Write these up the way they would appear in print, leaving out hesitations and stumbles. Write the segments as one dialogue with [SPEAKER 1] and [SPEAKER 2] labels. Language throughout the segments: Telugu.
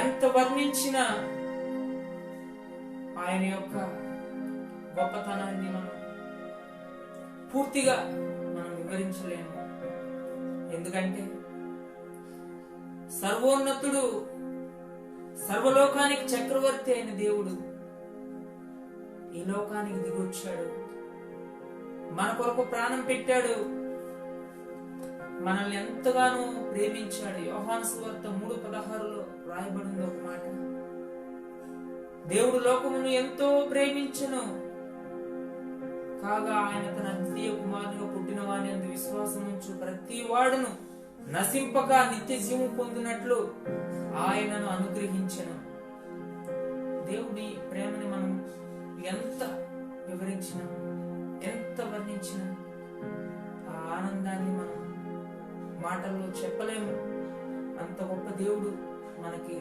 [SPEAKER 1] ఎంత వర్ణించినా ఆయన యొక్క గొప్పతనాన్ని మనం పూర్తిగా మనం వివరించలేము. ఎందుకంటే సర్వోన్నతుడు, సర్వలోకానికి చక్రవర్తి అయిన దేవుడు ఈ లోకానికి దిగొచ్చాడు, మన కొరకు ప్రాణం పెట్టాడు, మనల్ని ఎంతగానో ప్రేమించాడు. యోహాను సువార్త 3:16లో రాయబడింది ఒక మాట, దేవుడు లోకమును ఎంతో ప్రేమించెను కాగా ఆయన తన అద్వితీయ కుమారునిగా పుట్టిన వాని యందు విశ్వాసం ఉంచు ప్రతి వాడును నశింపక నిత్య జీవం పొందినట్లు ఆయనను అనుగ్రహించెను. దేవుని ప్రేమని మనం ఎంత వివరించినా, ఎంత వర్ణించినా ఆ ఆనందాన్ని మనం మాటల్లో చెప్పలేము. అంత గొప్ప దేవుడు మనకి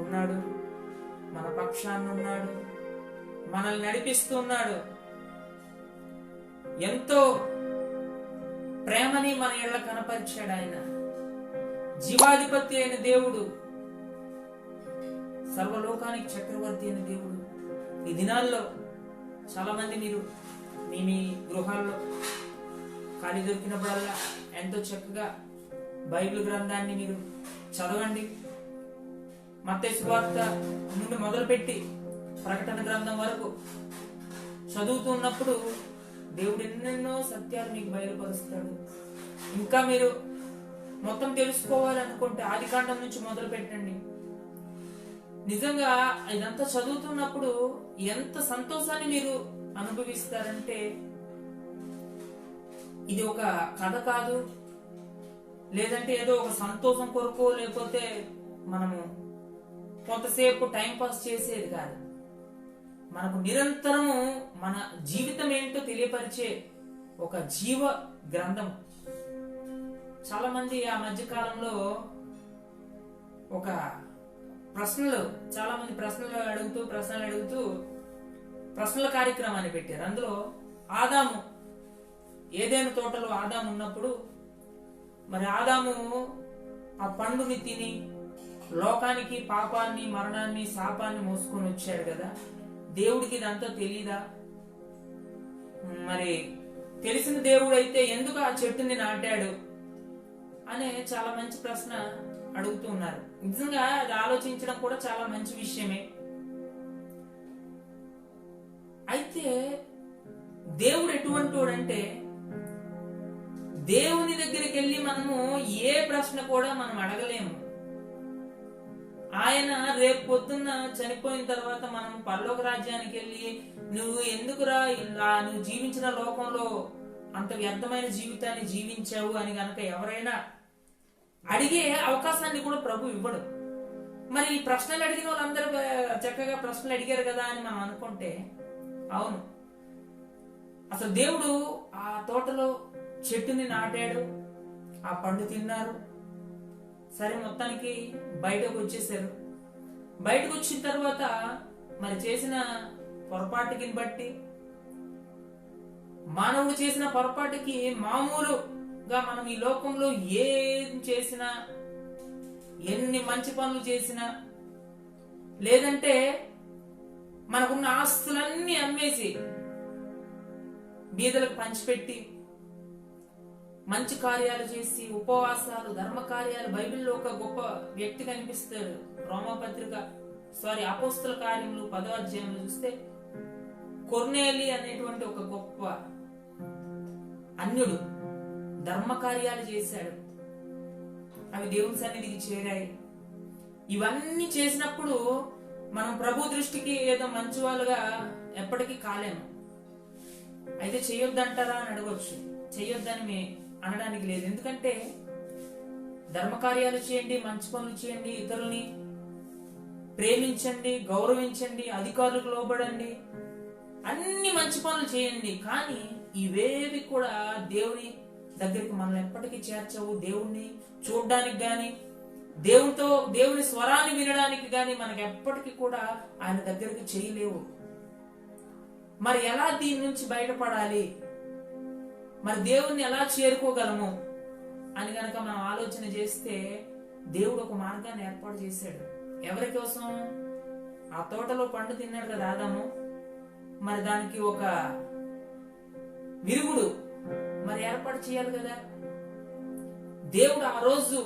[SPEAKER 1] ఉన్నాడు, మన పక్షాన్ని ఉన్నాడు, మనల్ని నడిపిస్తున్నాడు. ఎంతో ప్రేమని మన ఎళ్ళ కనపరిచాడు ఆయన. జీవాధిపతి అయిన దేవుడు, సర్వలోకానికి చక్రవర్తి అయిన దేవుడు. ఈ దినాల్లో చాలా మంది మీరు మీ గృహాల్లో ఖాళీ దొరికినప్పుడల్లా ఎంతో చక్కగా బైబిల్ గ్రంథాన్ని మీరు చదవండి. మత్తయి సువార్త నుండి మొదలుపెట్టి ప్రకటన గ్రంథం వరకు చదువుతున్నప్పుడు దేవుడు ఎన్నెన్నో సత్యాలు మీకు బయలుపరుస్తాడు. ఇంకా మీరు మొత్తం తెలుసుకోవాలనుకుంటే ఆదికాండం నుంచి మొదలు పెట్టండి. నిజంగా ఇదంతా చదువుతున్నప్పుడు ఎంత సంతోషాన్ని మీరు అనుభవిస్తారంటే, ఇది ఒక కథ కాదు, లేదంటే ఏదో ఒక సంతోషం కొరకు లేకపోతే మనము కొంతసేపు టైం పాస్ చేసేది కాదు. మనకు నిరంతరము మన జీవితం ఏంటో తెలియపరిచే ఒక జీవ గ్రంథం. చాలా మంది ఆ మధ్య కాలంలో ఒక చాలా మంది ప్రశ్నలు అడుగుతూ ప్రశ్నల కార్యక్రమాన్ని పెట్టారు. అందులో ఆదాము, ఏదైనా తోటలో ఆదాము ఉన్నప్పుడు, మరి ఆదాము ఆ పండుని తిని లోకానికి పాపాన్ని, మరణాన్ని, శాపాన్ని మోసుకొని వచ్చాడు కదా, దేవుడికి ఇదంతా తెలీదా? మరి తెలిసిన దేవుడు అయితే ఎందుకు ఆ చెట్టుని నాటాడు అనే చాలా మంచి ప్రశ్న అడుగుతూ ఉన్నారు. నిజంగా అది ఆలోచించడం కూడా చాలా మంచి విషయమే. అయితే దేవుడు ఎటువంటి వాడంటే, దేవుని దగ్గరికి వెళ్ళి మనము ఏ ప్రశ్న కూడా మనం అడగలేము. ఆయన రేపు పొద్దున్న చనిపోయిన తర్వాత మనం పరలోక రాజ్యానికి వెళ్ళి నువ్వు ఎందుకురా నువ్వు జీవించిన లోకంలో అంత వ్యర్థమైన జీవితాన్ని జీవించావు అని గనక ఎవరైనా అడిగే అవకాశాన్ని కూడా ప్రభు ఇవ్వడు. మరి ఈ ప్రశ్నలు అడిగిన వాళ్ళందరూ చక్కగా ప్రశ్నలు అడిగారు కదా అని మనం అనుకుంటే, అవును, అసలు దేవుడు ఆ తోటలో చెట్టుని నాటాడు, ఆ పండు తిన్నారు, సరే మొత్తానికి బయటకు వచ్చేసారు. బయటకు వచ్చిన తర్వాత మరి చేసిన పొరపాటుకి బట్టి, మానవుడు చేసిన పొరపాటుకి మామూలుగా మనం ఈ లోకంలో ఏం చేసినా, ఎన్ని మంచి పనులు చేసినా, లేదంటే మనకున్న ఆస్తులన్నీ అమ్మేసి బీదలకు పంచిపెట్టి మంచి కార్యాలు చేసి ఉపవాసాలు, ధర్మ కార్యాలు, బైబిల్లో ఒక గొప్ప వ్యక్తి కనిపిస్తాడు. అపోస్తల కార్యములు 10వ అధ్యాయంలో చూస్తే కొర్నేలి అనేటువంటి ఒక గొప్ప అన్యుడు ధర్మ కార్యాలు చేశాడు. అవి దేవుని సన్నిధికి చేరాయి. ఇవన్నీ చేసినప్పుడు మనం ప్రభు దృష్టికి ఏదో మంచి వాళ్ళుగా ఎప్పటికీ కాలేము. అయితే చేయొద్దంటారా అని అడగొచ్చు. చేయొద్దని అనడానికి లేదు. ఎందుకంటే ధర్మకార్యాలు చేయండి, మంచి పనులు చేయండి, ఇతరుల్ని ప్రేమించండి, గౌరవించండి, అధికారులకు లోబడండి, అన్ని మంచి పనులు చేయండి. కానీ ఇవేవి కూడా దేవుని దగ్గరికి మనల్ని ఎప్పటికీ చేర్చవు. దేవుణ్ణి చూడడానికి గాని, దేవుని స్వరాన్ని వినడానికి గాని మనకి ఎప్పటికీ కూడా ఆయన దగ్గరికి చేయలేవు. మరి ఎలా దీని నుంచి బయటపడాలి, మరి దేవుణ్ణి ఎలా చేరుకోగలము అని గనక మనం ఆలోచన చేస్తే, దేవుడు ఒక మార్గాన్ని ఏర్పాటు చేశాడు. ఎవరి కోసం? ఆ తోటలో పండు తిన్నాడు కదా ఆదాము, మరి దానికి ఒక విరుగుడు మరి ఏర్పాటు చేయాలి కదా. దేవుడు ఆ రోజు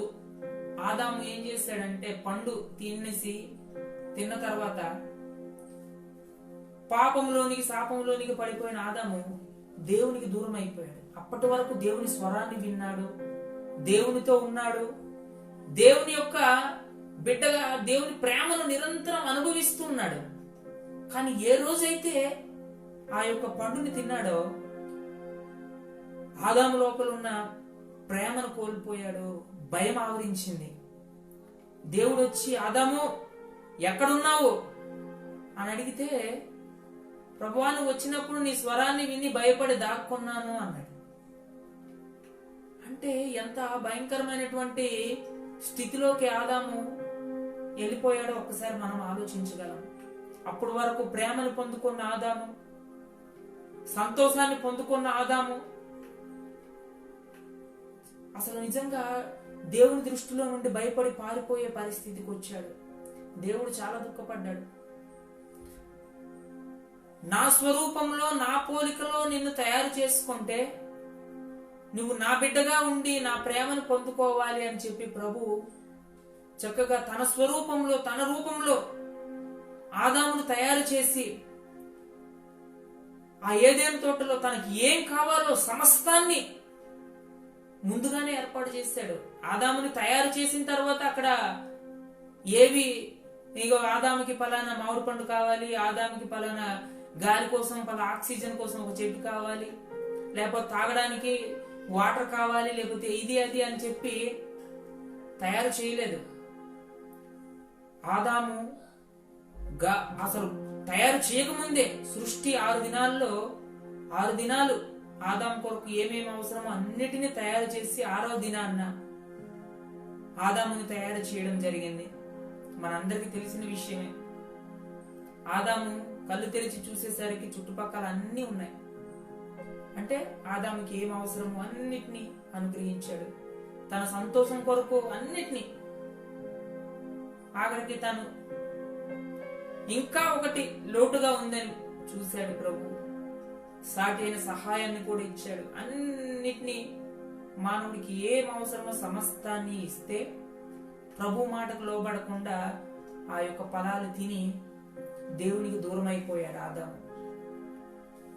[SPEAKER 1] ఆదాము ఏం చేశాడంటే పండు తిన్న తర్వాత పాపంలోనికి శాపంలోనికి పడిపోయిన ఆదాము దేవునికి దూరం అయిపోయాడు. అప్పటి వరకు దేవుని స్వరాన్ని విన్నాడు, దేవునితో ఉన్నాడు, దేవుని యొక్క బిడ్డగా దేవుని ప్రేమను నిరంతరం అనుభవిస్తూ ఉన్నాడు. కానీ ఏ రోజైతే ఆ యొక్క పండుని తిన్నాడో ఆదాము లోపల ఉన్న ప్రేమను కోల్పోయాడు, భయం ఆవరించింది. దేవుడు వచ్చి ఆదాము ఎక్కడున్నావు అని అడిగితే, ప్రభువా నువ్వు వచ్చినప్పుడు నీ స్వరాన్ని విని భయపడి దాక్కున్నాను అన్నాడు. అంటే ఎంత భయంకరమైనటువంటి స్థితిలోకి ఆదాము వెళ్ళిపోయాడో ఒక్కసారి మనం ఆలోచించగలం. అప్పటి వరకు ప్రేమను పొందుకున్న ఆదాము, సంతోషాన్ని పొందుకున్న ఆదాము అసలు నిజంగా దేవుని దృష్టిలో నుండి భయపడి పారిపోయే పరిస్థితికి వచ్చాడు. దేవుడు చాలా దుఃఖపడ్డాడు. నా స్వరూపంలో నా పోలికలో నిన్ను తయారు చేసుకుంటే నువ్వు నా బిడ్డగా ఉండి నా ప్రేమను పొందుకోవాలి అని చెప్పి ప్రభు చక్కగా తన స్వరూపంలో తన రూపంలో ఆదామును తయారు చేసి ఆ ఏదెను తోటలో తనకి ఏం కావాలో సమస్తాన్ని ముందుగానే ఏర్పాటు చేశాడు. ఆదాముని తయారు చేసిన తర్వాత అక్కడ ఏవి ఇగో ఆదాముకి పలానా మామిడి పండు కావాలి, ఆదాముకి పలానా గాలి కోసం ఆక్సిజన్ కోసం ఒక చెట్టు కావాలి, లేకపోతే తాగడానికి వాటర్ కావాలి, లేకపోతే ఇది అది అని చెప్పి తయారు చేయలేదు. ఆదాము అసలు తయారు చేయకముందే సృష్టి 6 దినాల్లో 6 దినాలు ఆదాము కొరకు ఏమేమి అవసరమో అన్నిటినీ తయారు చేసి 6వ దినాన్న ఆదాముని తయారు చేయడం జరిగింది. మనందరికీ తెలిసిన విషయమే. ఆదాము కళ్ళు తెరిచి చూసేసరికి చుట్టుపక్కల అన్నీ ఉన్నాయి. అంటే ఆదాముకి ఏం అవసరమో అన్నిటినీ అనుగ్రహించాడు. తన సంతోషం కొరకు అన్నిటినీ, ఆఖరికి తను ఇంకా ఒకటి లోటుగా ఉందని చూశాడు ప్రభు, సాటి అయిన సహాయాన్ని కూడా ఇచ్చాడు. అన్నిటినీ మానవుడికి ఏం అవసరమో సమస్తాన్ని ఇస్తే ప్రభు మాటకు లోబడకుండా ఆ యొక్క ఫలాలు తిని దేవునికి దూరం అయిపోయాడు ఆదాము.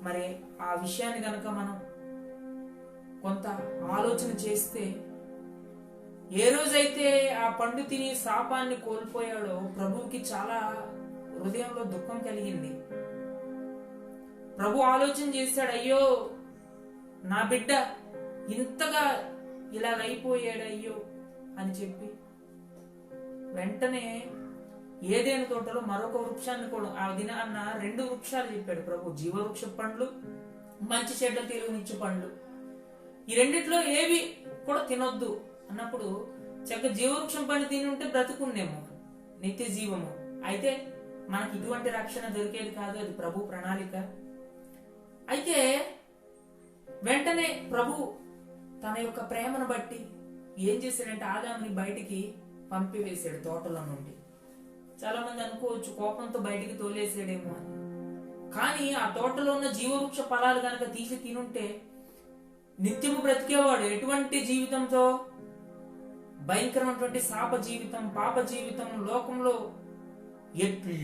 [SPEAKER 1] మరి ఆ విషయాన్ని గనక మనం కొంత ఆలోచన చేస్తే, ఏ రోజైతే ఆ పండు తిని శాపాన్ని కోల్పోయాడో ప్రభువుకి చాలా హృదయంలో దుఃఖం కలిగింది. ప్రభు ఆలోచన చేశాడు, అయ్యో నా బిడ్డ ఇంతగా ఇలాగైపోయాడు అయ్యో అని చెప్పి వెంటనే ఏదైనా తోటలో మరొక వృక్షాన్ని కూడా ఆ దినాన్న 2 వృక్షాలు చెప్పాడు ప్రభు, జీవవృక్ష పండ్లు, మంచి చెడ్డ తెలివినిచ్చు పండ్లు. ఈ రెండిట్లో ఏవి కూడా తినొద్దు అన్నప్పుడు చక్క జీవవృక్షం పండు తిని ఉంటే బ్రతుకుండేమో, నిత్య జీవము. అయితే మనకి ఇటువంటి రక్షణ దొరికేది కాదు, అది ప్రభు ప్రణాళిక. అయితే వెంటనే ప్రభు తన యొక్క ప్రేమను బట్టి ఏం చేశాడంటే ఆదాముని బయటికి పంపివేశాడు తోటలో నుండి. చాలా మంది అనుకోవచ్చు కోపంతో బయటికి తోలేసాడేమో అని. కానీ ఆ తోటలో ఉన్న జీవవృక్ష ఫలాలు కనుక తీసి తినుంటే నిత్యము బ్రతికేవాడు. ఎటువంటి జీవితంతో? భయంకరమైనటువంటి శాప జీవితం, పాప జీవితం, లోకంలో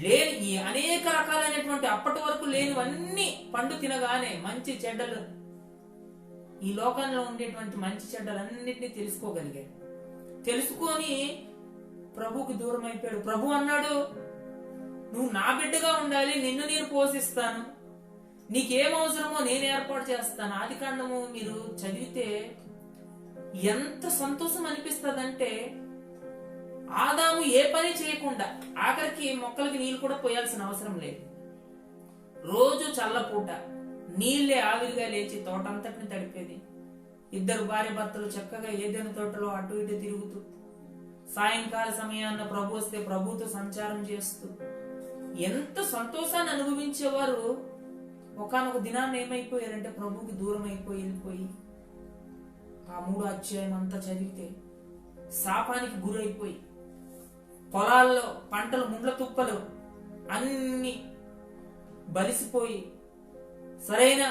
[SPEAKER 1] లేని అనేక రకాలైనటువంటి అప్పటి వరకు లేనివన్నీ పండు తినగానే మంచి చెడ్డలు, ఈ లోకంలో ఉండేటువంటి మంచి చెడ్డలన్నింటినీ తెలుసుకోగలిగాడు. తెలుసుకొని ప్రభుకి దూరం అయిపోయాడు. ప్రభు అన్నాడు, నువ్వు నా బిడ్డగా ఉండాలి, నిన్ను నేను పోషిస్తాను, నీకేం అవసరమో నేను ఏర్పాటు చేస్తాను. ఆదికాండము మీరు చదివితే ఎంత సంతోషం అనిపిస్తుందంటే, ఆదాము ఏ పని చేయకుండా ఆఖరికి మొక్కలకి నీళ్లు కూడా పోయాల్సిన అవసరం లేదు. రోజు చల్లపూట నీళ్లే ఆవిరిగా లేచి తోటంతటిని తడిపేది. 2 భార్య భర్తలు చక్కగా ఏదైనా తోటలో అటు ఇటు తిరుగుతూ, సాయంకాల సమయాన్న ప్రభు వస్తే ప్రభుతో సంచారం చేస్తూ ఎంత సంతోషాన్ని అనుభవించేవారు. ఒకానొక దినాన్ని ఏమైపోయారంటే ప్రభుకి దూరం అయిపోయి వెళ్ళిపోయి ఆ 3వ అధ్యాయం అంతా చదివితే శాపానికి గురైపోయి పొలాల్లో పంటలు ముండ్ల తుప్పలు అన్ని బలిసిపోయి సరైన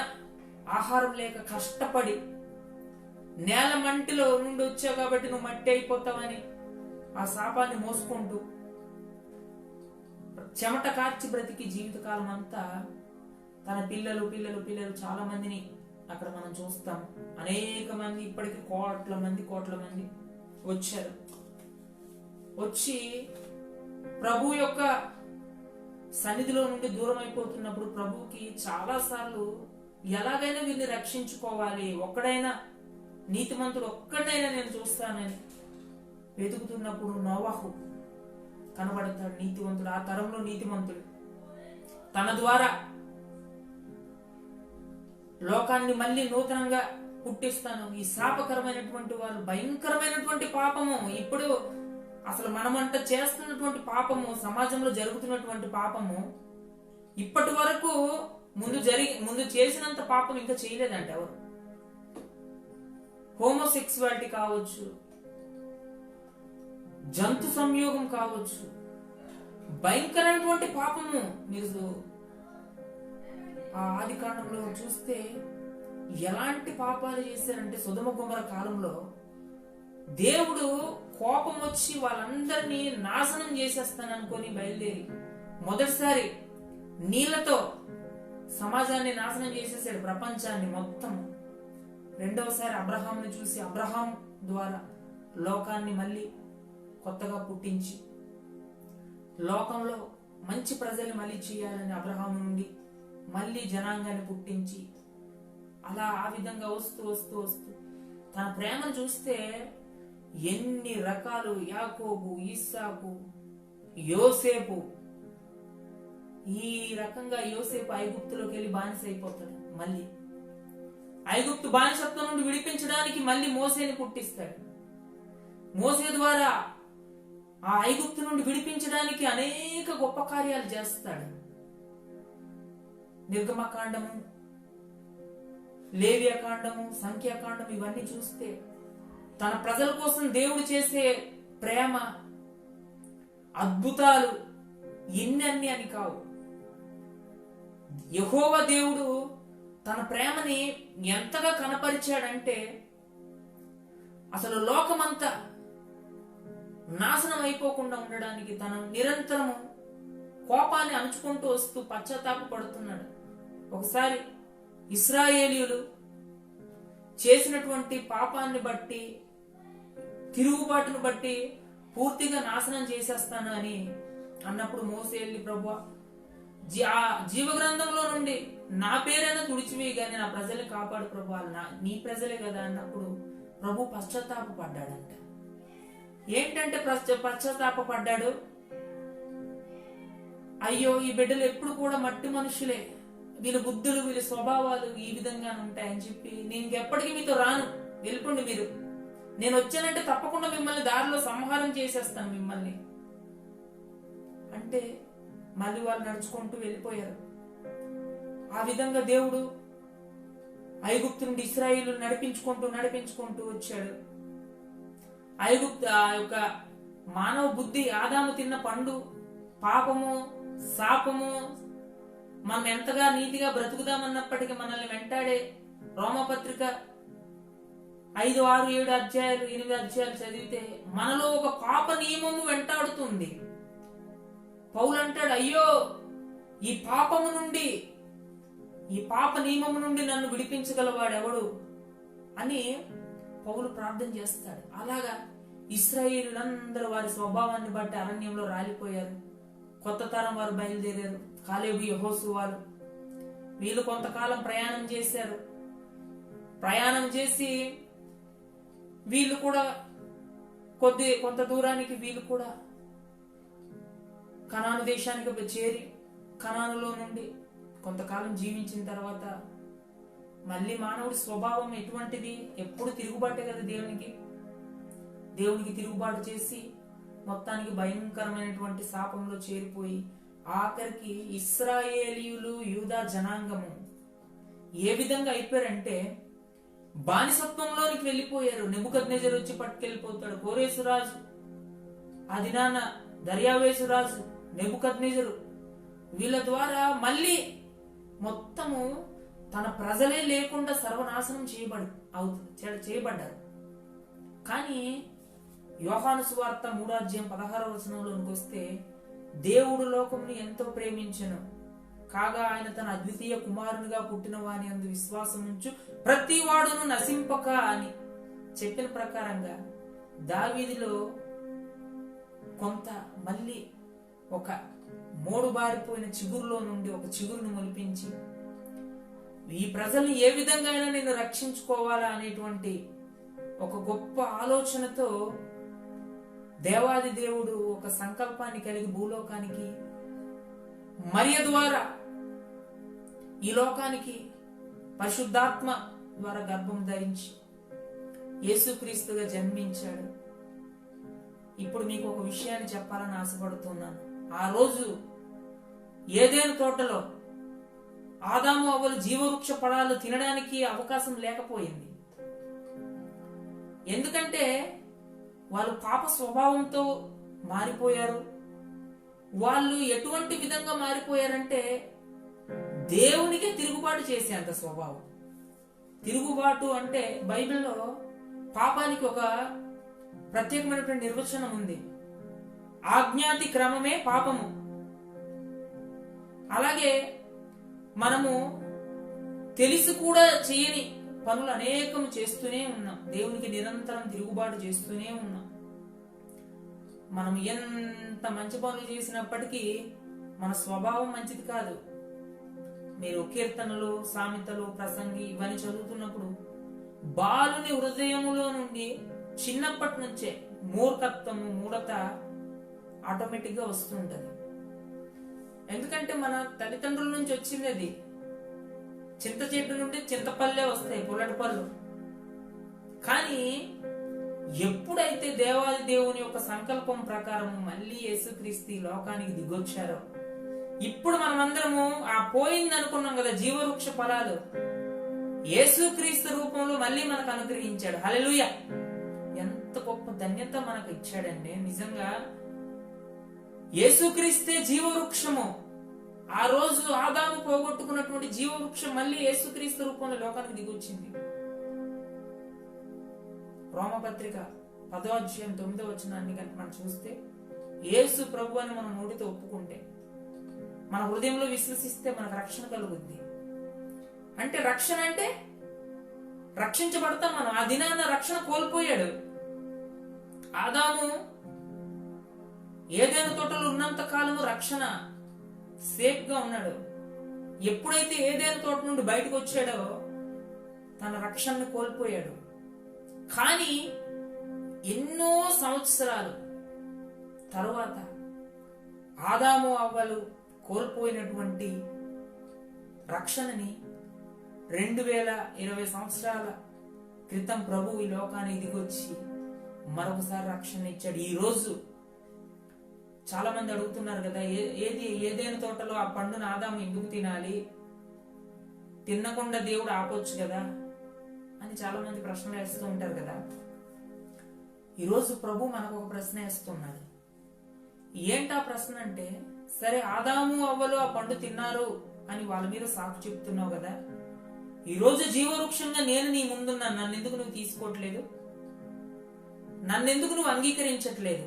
[SPEAKER 1] ఆహారం లేక కష్టపడి నేల మంటిలో నుండి వచ్చావు కాబట్టి నువ్వు మట్టి అయిపోతావని ఆ శాపాన్ని మోసుకుంటూ చెమట కార్చి బ్రతికి జీవితకాలం అంతా తన పిల్లలు పిల్లలు పిల్లలు చాలా మందిని అక్కడ మనం చూస్తాం. అనేక మంది ఇప్పటికి కోట్ల మంది వచ్చారు. వచ్చి ప్రభు యొక్క సన్నిధిలో నుండి దూరం అయిపోతున్నప్పుడు ప్రభుకి చాలా సార్లు ఎలాగైనా వీరిని రక్షించుకోవాలి, ఒక్కడైనా నీతిమంతుడు ఒక్కడైనా నేను చూస్తానని వెతుకుతున్నప్పుడు నోవాహు కనబడతాడు. నీతివంతుడు, ఆ తరంలో నీతిమంతుడు. తన ద్వారా లోకాన్ని మళ్ళీ నూతనంగా పుట్టిస్తాను. ఈ శాపకరమైనటువంటి వాళ్ళు భయంకరమైనటువంటి పాపము, ఇప్పుడు అసలు మనమంట చేస్తున్నటువంటి పాపము, సమాజంలో జరుగుతున్నటువంటి పాపము ఇప్పటి వరకు ముందు చేసినంత పాపం ఇంకా చేయలేదంట ఎవరు. హోమోసెక్సువాలిటీ కావచ్చు, జంతు సంయోగం కావచ్చు, భయంకరమైనటువంటి పాపము. మీరు ఆ ఆది కాండంలో చూస్తే ఎలాంటి పాపాలు చేశారంటే, సొదొమ గొమొర్రా కాలంలో దేవుడు కోపం వచ్చి వాళ్ళందరినీ నాశనం చేసేస్తాననుకొని బయలుదేరి మొదటిసారి నీళ్లతో సమాజాన్ని నాశనం చేసేసాడు, ప్రపంచాన్ని మొత్తం. రెండవసారి అబ్రహాంని చూసి అబ్రహాం ద్వారా లోకాన్ని మళ్ళీ కొత్తగా పుట్టించి లోకంలో మంచి ప్రజల్ని మళ్ళీ చేయాలని అబ్రహాం నుండి మళ్ళీ జనాంగాన్ని పుట్టించి అలా ఆ విధంగా వస్తూ వస్తూ వస్తూ తన ప్రేమను చూస్తే ఎన్ని రకాలు, యాకోబు, ఇస్సాకు, యోసేపు. ఈ రకంగా యోసేపు ఐగుప్తులోకి వెళ్ళి బానిస అయిపోతాడు. మళ్ళీ ఐగుప్తు బానిసత్వం నుండి విడిపించడానికి మళ్ళీ మోసేని పుట్టిస్తాడు. మోసే ద్వారా ఆ ఐగుప్తు నుండి విడిపించడానికి అనేక గొప్ప కార్యాలు చేస్తాడు. నిర్గమకాండము, లేవియాకాండము, సంఖ్యాకాండము ఇవన్నీ చూస్తే తన ప్రజల కోసం దేవుడు చేసే ప్రేమ, అద్భుతాలు ఎన్ని అని కావు. యెహోవా దేవుడు తన ప్రేమని ఎంతగా కనపరిచాడంటే, అసలు లోకమంతా నాశనం అయిపోకుండా ఉండడానికి తన నిరంతరము కోపాన్ని అణుచుకుంటూ వస్తూ పశ్చాత్తాప పడుతున్నాడు. ఒకసారి ఇశ్రాయేలీయులు చేసినటువంటి పాపాన్ని బట్టి, తిరుగుబాటును బట్టి పూర్తిగా నాశనం చేసేస్తాను అని అన్నప్పుడు మోసే వెళ్ళి, ప్రభువా జీవగ్రంథంలో నుండి నా పేరైనా తుడిచివేయి గాని నా ప్రజల్ని కాపాడు ప్రభు, నీ ప్రజలే కదా అన్నప్పుడు ప్రభు పశ్చాత్తాప పడ్డాడంట. ఏంటంటే పశ్చాత్తాప పడ్డాడు, అయ్యో ఈ బిడ్డలు ఎప్పుడు కూడా మట్టి మనుషులే, వీళ్ళ బుద్ధులు వీళ్ళ స్వభావాలు ఈ విధంగా ఉంటాయని చెప్పి నేను ఇంకెప్పటికీ మీతో రాను, వెళ్ళిపోండి మీరు. నేను వచ్చానంటే తప్పకుండా మిమ్మల్ని దారిలో సంహారం చేసేస్తాను మిమ్మల్ని అంటే మళ్ళీ వాళ్ళు నడుచుకుంటూ వెళ్ళిపోయారు. ఆ విధంగా దేవుడు ఐగుప్తు నుండి ఇశ్రాయేలు నడిపించుకుంటూ వచ్చాడు. ఐగుప్తు ఆ యొక్క మానవ బుద్ధి, ఆదాము తిన్న పండు, పాపము, శాపము, మనం ఎంతగా నీతిగా బ్రతుకుదామన్నప్పటికీ మనల్ని వెంటాడే రోమపత్రిక 5, 6, 7 అధ్యాయాలు 8 అధ్యాయాలు చదివితే మనలో ఒక పాప నియమము వెంటాడుతుంది. పౌలు అంటాడు, అయ్యో ఈ పాప నియమము నుండి నన్ను విడిపించగలవాడు ఎవడు అని పౌలు ప్రార్థన చేస్తాడు. అలాగా ఇశ్రాయేలులందరూ వారి స్వభావాన్ని బట్టి అరణ్యంలో రాలిపోయారు. కొత్త తరం వారు బయలుదేరారు. కాలేబు, యెహోషువాలు వీళ్ళు కొంతకాలం ప్రయాణం చేశారు. ప్రయాణం చేసి వీళ్ళు కూడా కొంత దూరానికి వీళ్ళు కూడా కనాను దేశానికి చేరి కనానులో నుండి కొంతకాలం జీవించిన తర్వాత మళ్ళీ మానవుడి స్వభావం ఎటువంటిది, ఎప్పుడు తిరుగుబాటే కదా దేవునికి తిరుగుబాటు చేసి మొత్తానికి భయంకరమైనటువంటి శాపంలో చేరిపోయి ఆఖరికి ఇశ్రాయేలీయులు, యూదా జనాంగము ఏ విధంగా అయిపోయారంటే బానిసత్వంలోనికి వెళ్ళిపోయారు. నెబుకద్నెజరు వచ్చి పట్టుకెళ్ళిపోతాడు. కోరేసు రాజు, ఆ దినాన దర్యావేసు రాజు, నెబుకద్నెజరు, వీళ్ళ ద్వారా మళ్ళీ మొత్తము తన ప్రజలే లేకుండా సర్వనాశనం చేయబడ్డారు. కానీ యోహాను సువార్త 3:16 వస్తే, దేవుడు లోకముని ఎంతో ప్రేమించెను, కాగా ఆయన తన అద్వితీయ కుమారునిగా పుట్టిన వాని అందు విశ్వాసం ఉంచు ప్రతి వాడును నశింపక అని చెప్పిన ప్రకారంగా దావీదులో కొంత మళ్ళీ ఒక మోడు బారిపోయిన చిగురులో నుండి ఒక చిగురును మొలిపించి, ఈ ప్రజల్ని ఏ విధంగా అయినా నేను రక్షించుకోవాలా అనేటువంటి ఒక గొప్ప ఆలోచనతో దేవాది దేవుడు ఒక సంకల్పాన్ని కలిగి భూలోకానికి మరియ ద్వారా ఈ లోకానికి పరిశుద్ధాత్మ ద్వారా గర్భం ధరించి యేసుక్రీస్తుగా జన్మించాడు. ఇప్పుడు మీకు ఒక విషయాన్ని చెప్పాలని ఆశపడుతున్నాను. ఆ రోజు ఏదైనా తోటలో ఆదాము అవ్వలు జీవవృక్ష ఫలాలు తినడానికి అవకాశం లేకపోయింది. ఎందుకంటే వాళ్ళు పాప స్వభావంతో మారిపోయారు. వాళ్ళు ఎటువంటి విధంగా మారిపోయారంటే దేవునికే తిరుగుబాటు చేసేంత స్వభావం. తిరుగుబాటు అంటే బైబిల్లో పాపానికి ఒక ప్రత్యేకమైనటువంటి నిర్వచనం ఉంది. ఆజ్ఞాతి క్రమమే పాపము. అలాగే మనము తెలిసి కూడా చేయని పనులు అనేకం చేస్తూనే ఉన్నాం. దేవునికి నిరంతరం తిరుగుబాటు చేస్తూనే ఉన్నాం. మనం ఎంత మంచి పనులు చేసినప్పటికీ మన స్వభావం మంచిది కాదు. మీరు కీర్తనలు, సామెతలు, ప్రసంగి ఇవన్నీ చదువుతున్నప్పుడు బాలుని హృదయములో నుండి చిన్నప్పటి నుంచే మూర్ఖత్వము, మూఢత ఆటోమేటిక్ గా వస్తుంటది. ఎందుకంటే మన తల్లిదండ్రుల నుంచి వచ్చింది అది. చింత చెట్టు నుండి చింతపల్లె వస్తాయి, పుల్లటి పళ్ళు. కానీ ఎప్పుడైతే దేవాది దేవుని యొక్క సంకల్పం ప్రకారం మళ్ళీ యేసుక్రీస్తు ఈ లోకానికి దిగొచ్చారో, ఇప్పుడు మనమందరము ఆ పోయింది అనుకున్నాం కదా జీవవృక్ష ఫలాలు, యేసుక్రీస్తు రూపంలో మళ్ళీ మనకు అనుగ్రహించాడు. హల్లెలూయా! ఎంత గొప్ప ధన్యత మనకు ఇచ్చాడండి. నిజంగా యేసుక్రీస్తే జీవవృక్షము. ఆ రోజు ఆదాము పోగొట్టుకున్నటువంటి జీవవృక్షం మళ్ళీ యేసుక్రీస్తు రూపంలో లోకానికి దిగొచ్చింది. రోమపత్రిక 10:9 కనుక మనం చూస్తే, యేసు ప్రభు అని మనం నోటితో ఒప్పుకుంటే, మన హృదయంలో విశ్వసిస్తే మనకు రక్షణ కలుగుద్ది. అంటే రక్షణ అంటే రక్షించబడతాం మనం. ఆ దినాన రక్షణ కోల్పోయాడు ఆదాము. ఏదైనా తోటలో ఉన్నంత కాలము రక్షణ సేఫ్ గా ఉన్నాడు. ఎప్పుడైతే ఏదైనా తోట నుండి బయటకు వచ్చాడో తన రక్షణను కోల్పోయాడు. కానీ ఎన్నో సంవత్సరాలు తరువాత ఆదాము అవ్వలు కోల్పోయినటువంటి రక్షణని 2020 సంవత్సరాల క్రితం ప్రభు ఈ లోకానికి దిగొచ్చి మరొకసారి రక్షణ ఇచ్చాడు. ఈ రోజు చాలా మంది అడుగుతున్నారు కదా, ఏదైనా తోటలో ఆ పండును ఆదాము ఎందుకు తినాలి, తినకుండా దేవుడు ఆపొచ్చు కదా అని చాలా మంది ప్రశ్నలు వేస్తూ ఉంటారు కదా. ఈరోజు ప్రభు మనకు ఒక ప్రశ్న వేస్తున్నాడు. ఏంటా ప్రశ్న అంటే, సరే ఆదాము అవ్వలు ఆ పండు తిన్నారు అని వాళ్ళ మీద సాకు చెప్తున్నావు కదా, ఈరోజు జీవవృక్షంగా నేను నీ ముందున్నాను, నన్నెందుకు నువ్వు తీసుకోవట్లేదు, నన్నెందుకు నువ్వు అంగీకరించట్లేదు,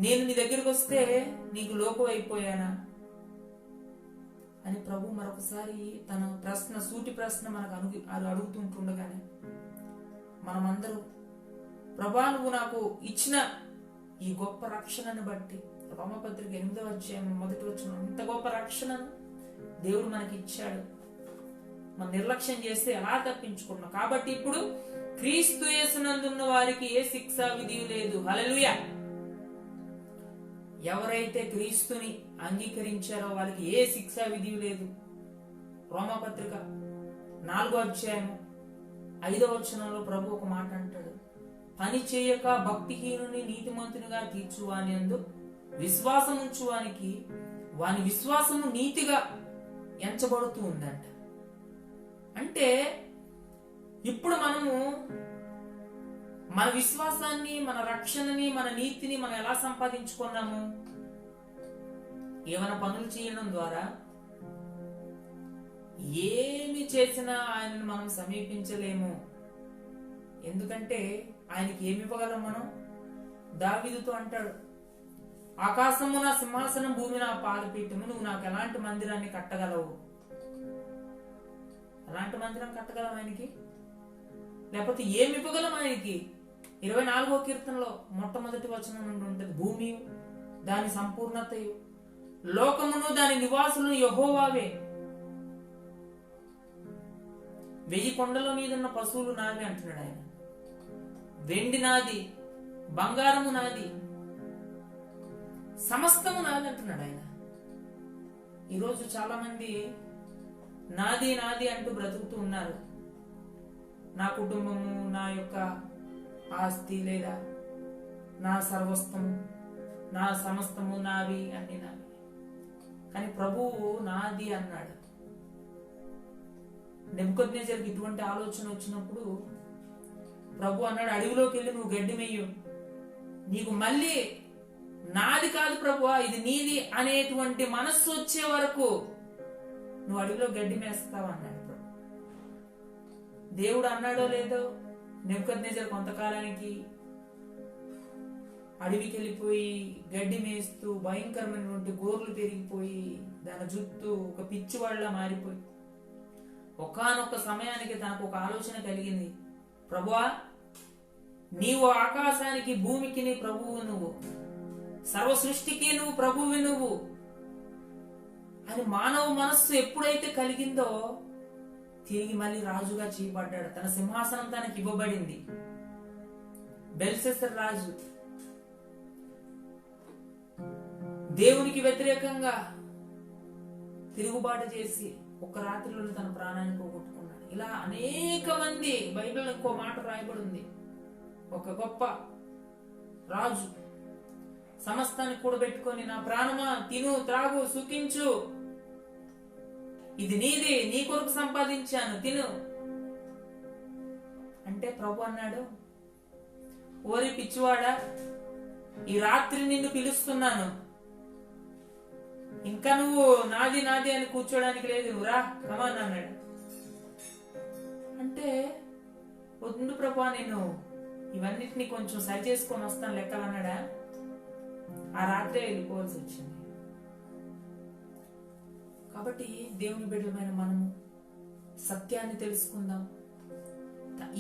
[SPEAKER 1] నేను నీ దగ్గరికి వస్తే నీకు లోకు అయిపోయానా అని ప్రభు మరొకసారి తన ప్రశ్న, సూటి ప్రశ్న మనకు అడుగుతుంటుండగానే మనమందరూ, ప్రభా నువ్వు నాకు ఇచ్చిన ఈ గొప్ప రక్షణను బట్టి, రోమపత్రిక 8:1 ఇంత గొప్ప రక్షణను దేవుడు మనకి ఇచ్చాడు, మనం నిర్లక్ష్యం చేస్తే ఎలా తప్పించుకున్నాం. కాబట్టి ఇప్పుడు క్రీస్తు యేసునందున్న వారికి ఏ శిక్షా విధి లేదు. హల్లెలూయా! ఎవరైతే క్రీస్తుని అంగీకరించారో వాళ్ళకి ఏ శిక్షా విధి లేదు. రోమపత్రిక 4:5 ప్రభు ఒక మాట అంటాడు, పని చేయక భక్తిహీనుని నీతిమంతునిగా తీర్చువాని యందు విశ్వాసం ఉంచువానికి వాని విశ్వాసము నీతిగా ఎంచబడుతూ ఉందంట. అంటే ఇప్పుడు మనము మన విశ్వాసాన్ని, మన రక్షణని, మన నీతిని మనం ఎలా సంపాదించుకున్నాము? ఏమైనా పనులు చేయడం ద్వారా? ఏమి చేసినా ఆయనను మనం సమీపించలేము. ఎందుకంటే ఆయనకి ఏమి ఇవ్వగలం మనం? దావీదుతో అంటాడు, ఆకాశము నా సింహాసనం, భూమి నా పాదపీఠము, నువ్వు నాకు ఎలాంటి మందిరాన్ని కట్టగలవు? ఎలాంటి మందిరం కట్టగలం ఆయనకి? లేకపోతే ఏమి ఇవ్వగలం ఆయనకి? 24వ కీర్తనలో మొట్టమొదటి వచనం నుండి ఉంటుంది, భూమి దాని సంపూర్ణతయు, లోకమును దాని నివాసులను యెహోవావే, 1000 కొండల మీద ఉన్న పశువులు నావి అంటున్నాడు ఆయన. వెండి నాది, బంగారము నాది, సమస్తము నాది అంటున్నాడు ఆయన. ఈరోజు చాలా మంది నాది నాది అంటూ బ్రతుకుతూ ఉన్నారు. నా కుటుంబము, నా యొక్క ఆస్తి, లేదా నా సర్వస్వము, నా సమస్తము నావి, అన్ని నావి. కానీ ప్రభువు నాది అన్నాడు. నెబుకద్నెజరుకి ఇటువంటి ఆలోచన వచ్చినప్పుడు ప్రభు అన్నాడు, అడవిలోకి వెళ్ళి నువ్వు గడ్డి మెయ్యు, నీకు మళ్ళీ నాది కాదు ప్రభువా ఇది నీది అనేటువంటి మనస్సు వచ్చే వరకు నువ్వు అడవిలో గడ్డి మేస్తావు అన్నాడు. దేవుడు అన్నాడో లేదో, నెబుకద్నెజరు కొంతకాలానికి అడవికి వెళ్ళిపోయి గడ్డి మేస్తూ భయంకరమైనటువంటి గోర్లు పెరిగిపోయి దాని జుట్టు ఒక పిచ్చివాళ్ళ మారిపోయి ఒకానొక సమయానికి తనకు ఒక ఆలోచన కలిగింది, ప్రభువా నీవు ఆకాశానికి భూమికి నీ ప్రభువు నువ్వు, సర్వ సృష్టికి నువ్వు ప్రభువు నువ్వు అని మానవ మనస్సు ఎప్పుడైతే కలిగిందో తిరిగి మళ్ళీ రాజుగా చేయబడ్డాడు. తన సింహాసనం తనకి ఇవ్వబడింది. బెల్షస్సర్ రాజు దేవునికి వ్యతిరేకంగా తిరుగుబాటు చేసి ఒక రాత్రిలో తన ప్రాణాన్ని పోగొట్టుకున్నాడు. ఇలా అనేక మంది, బైబిల్ ఇంకో మాట రాయబడి ఉంది, ఒక గొప్ప రాజు సమస్తాన్ని కూడబెట్టుకొని, నా ప్రాణమా తిను త్రాగు సుఖించు, ఇది నీది, నీ కొరకు సంపాదించాను, తిను అంటే ప్రభు అన్నాడు, ఓరి పిచ్చివాడా, ఈ రాత్రి నిన్ను పిలుస్తున్నాను, ఇంకా నువ్వు నాది నాది అని కూర్చోడానికి లేదు, నువ్వు రా కమాన్ అన్నాడు. అంటే వద్దు ప్రభా, నేను ఇవన్నిటిని కొంచెం సరి చేసుకొని వస్తాను లెక్కలు అన్నాడా? ఆ రాత్రే వెళ్ళిపోవాల్సి వచ్చింది. కాబట్టి దేవుని బిడ్డలమైన మనము సత్యాన్ని తెలుసుకుందాం.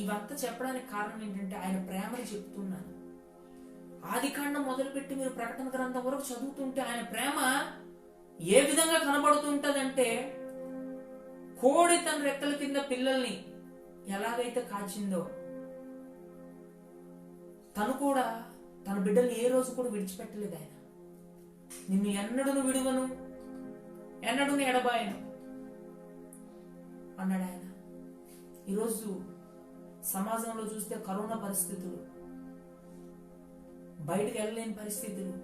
[SPEAKER 1] ఇవంతా చెప్పడానికి కారణం ఏంటంటే ఆయన ప్రేమని చెప్తున్నాను. ఆదికాండం మొదలుపెట్టి మీరు ప్రకటన గ్రంథం వరకు చదువుతుంటే ఆయన ప్రేమ ఏ విధంగా కనబడుతుంటదంటే, కోడి తన రెక్కల కింద పిల్లల్ని ఎలాగైతే కాచిందో తను కూడా తన బిడ్డల్ని ఏ రోజు కూడా విడిచిపెట్టలేదు. ఆయన నిన్ను ఎన్నడూ విడువను, ఎన్నడూ ఎడబాయను అన్నాడు ఆయన. ఈరోజు సమాజంలో చూస్తే కరోనా పరిస్థితులు, బయటకు వెళ్ళలేని పరిస్థితులు,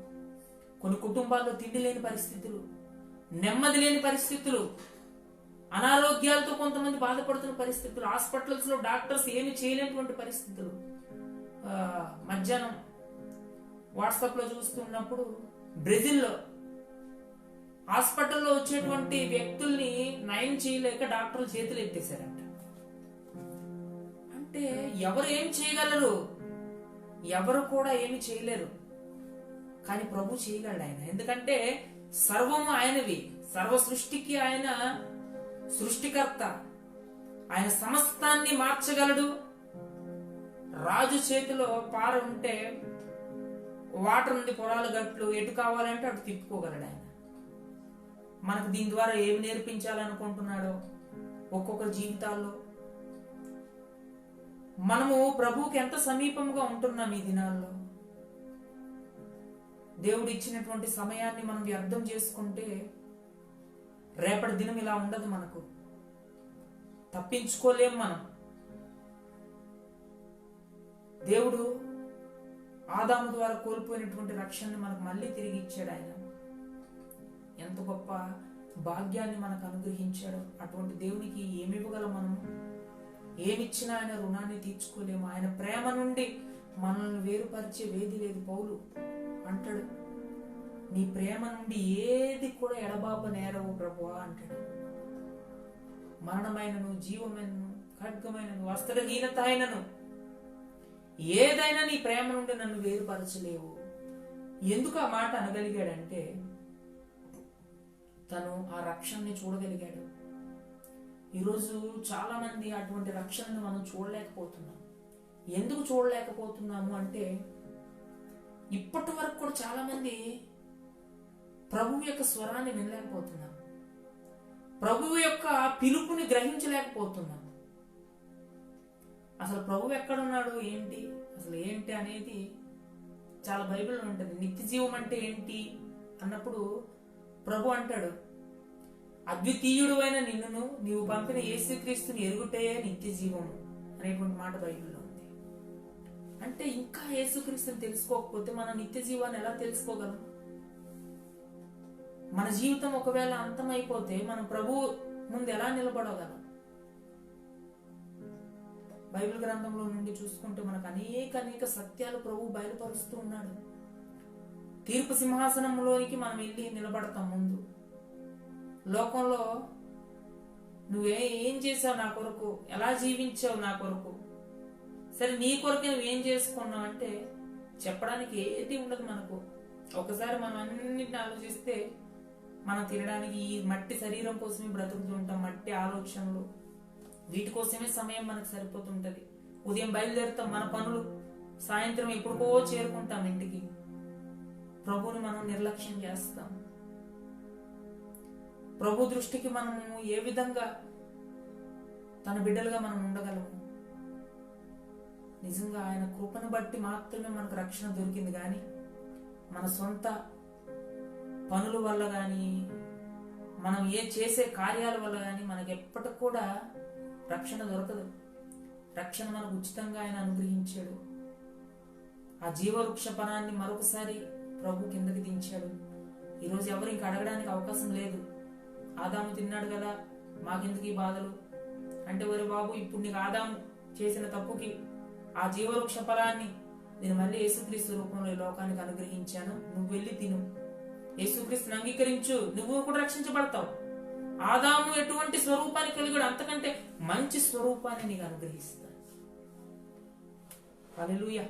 [SPEAKER 1] కొన్ని కుటుంబాల్లో తిండి లేని పరిస్థితులు, నెమ్మది లేని పరిస్థితులు, అనారోగ్యాలతో కొంతమంది బాధపడుతున్న పరిస్థితులు, హాస్పిటల్స్ లో డాక్టర్స్ ఏమి చేయలేనటువంటి పరిస్థితులు. మధ్యాహ్నం వాట్సాప్ లో చూస్తున్నప్పుడు బ్రెజిల్లో హాస్పిటల్లో వచ్చేటువంటి వ్యక్తుల్ని నయం చేయలేక డాక్టర్లు చేతులు ఎత్తేశారంట. అంటే ఎవరు ఏం చేయగలరు? ఎవరు కూడా ఏమి చేయలేరు. కానీ ప్రభు చేయగలడు ఆయన. ఎందుకంటే సర్వము ఆయనవి, సర్వ సృష్టికి ఆయన సృష్టికర్త. ఆయన సమస్తాన్ని మార్చగలడు. రాజు చేతిలో పార ఉంటే వాటర్ ఉంది, పొలాల గట్లు, ఎటు కావాలంటే అటు తిప్పుకోగలడు ఆయన. మనకు దీని ద్వారా ఏమి నేర్పించాలనుకుంటున్నాడో ఒక్కొక్కరి జీవితాల్లో మనము ప్రభువుకి ఎంత సమీపంగా ఉంటున్నాం ఈ దినాల్లో. దేవుడు ఇచ్చినటువంటి సమయాన్ని మనం వ్యర్థం చేసుకుంటే రేపటి దినం ఇలా ఉండదు. మనకు తప్పించుకోలేం మనం. దేవుడు ఆదాము ద్వారా కోల్పోయినటువంటి రక్షణని మనకు మళ్ళీ తిరిగి ఇచ్చాడు. ఆయన ఎంత గొప్ప భాగ్యాన్ని మనకు అనుగ్రహించాడు. అటువంటి దేవునికి ఏమి ఇవ్వగలం మనము? ఏమిచ్చినా ఆయన రుణాన్ని తీర్చుకోలేము. ఆయన ప్రేమ నుండి మనల్ని వేరుపరిచే వేది లేదు. పౌలు అంటాడు, నీ ప్రేమ నుండి ఏది కూడా ఎడబాప నేరవు ప్రభువా అంటాడు. మరణమైనను, జీవమైనను, ఖడ్గమైనను, వస్త్రహీనత అయినను ఏదైనా నీ ప్రేమ నుండి నన్ను వేరుపరచలేవు. ఎందుకు ఆ మాట అనగలిగాడంటే తను ఆ రక్షణని చూడగలిగాడు. ఈరోజు చాలా మంది అటువంటి రక్షణను మనం చూడలేకపోతున్నాం. ఎందుకు చూడలేకపోతున్నాము అంటే ఇప్పటి వరకు కూడా చాలా మంది ప్రభువు యొక్క స్వరాన్ని వినలేకపోతున్నాం. ప్రభువు యొక్క పిలుపుని గ్రహించలేకపోతున్నాం. అసలు ప్రభువు ఎక్కడున్నాడు, ఏంటి, అసలు ఏంటి అనేది చాలా బైబిల్లో ఉంటుంది. నిత్య జీవం అంటే ఏంటి అన్నప్పుడు ప్రభు అంటాడు, అద్వితీయుడు అయిన నిన్నును నీవు పంపిన యేసుక్రీస్తుని ఎరుగుటే నిత్య జీవము అనేటువంటి మాట బైబిల్లో ఉంది. అంటే ఇంకా యేసుక్రీస్తుని తెలుసుకోకపోతే మనం నిత్య జీవాన్ని ఎలా తెలుసుకోగలం? మన జీవితం ఒకవేళ అంతమైపోతే మనం ప్రభు ముందు ఎలా నిలబడగలం? బైబిల్ గ్రంథంలో నుండి చూసుకుంటే మనకు అనేక సత్యాలు ప్రభు బయలుపరుస్తూ ఉన్నాడు. తీర్పు సింహాసనంలోనికి మనం వెళ్ళి నిలబడతాం. ముందు లోకంలో ఏం చేసావు నా కొరకు, ఎలా జీవించావు నా కొరకు, సరే నీ కొరకు నువ్వేం చేసుకున్నావు అంటే చెప్పడానికి ఏది ఉండదు మనకు. ఒకసారి మనం అన్నిటిని ఆలోచిస్తే మనం తినడానికి ఈ మట్టి శరీరం కోసమే బ్రతుకుతుంటాం. మట్టి ఆలోచనలు, వీటి కోసమే సమయం మనకు సరిపోతుంటది. ఉదయం బయలుదేరుతాం మన పనులు, సాయంత్రం ఎప్పుడుకో చేరుకుంటాం ఇంటికి. ప్రభువుని మనం నిర్లక్ష్యం చేస్తాం. ప్రభు దృష్టికి మనము ఏ విధంగా తన బిడ్డలుగా మనం ఉండగలము? నిజంగా ఆయన కృపను బట్టి మాత్రమే మనకు రక్షణ దొరికింది, కానీ మన సొంత పనుల వల్ల కానీ మనం చేసే కార్యాల వల్ల కానీ మనకి ఎప్పటికి కూడా రక్షణ దొరకదు. రక్షణ మనకు ఉచితంగా ఆయన అనుగ్రహించాడు. ఆ జీవవృక్ష ఫలాన్ని మరొకసారి ప్రభు కిందకి దించాడు. ఈరోజు ఎవరు ఇంక అడగడానికి అవకాశం లేదు. ఆదాము తిన్నాడు కదా, మాకెందుకు ఈ బాధలు అంటే, ఒరే బాబు, ఇప్పుడు నీకు ఆదాము చేసిన తప్పుకి ఆ జీవవృక్ష ఫలాన్ని నేను మళ్ళీ యేసుక్రీస్తు రూపంలో ఈ లోకానికి అనుగ్రహించాను, నువ్వు వెళ్ళి తిను, యేసుక్రీస్తుని అంగీకరించు, నువ్వు కూడా రక్షించబడతావు. ఆదాము ఎటువంటి స్వరూపాన్ని కలిగాడు, అంతకంటే మంచి స్వరూపాన్ని నీకు అనుగ్రహిస్తాను. హల్లెలూయా.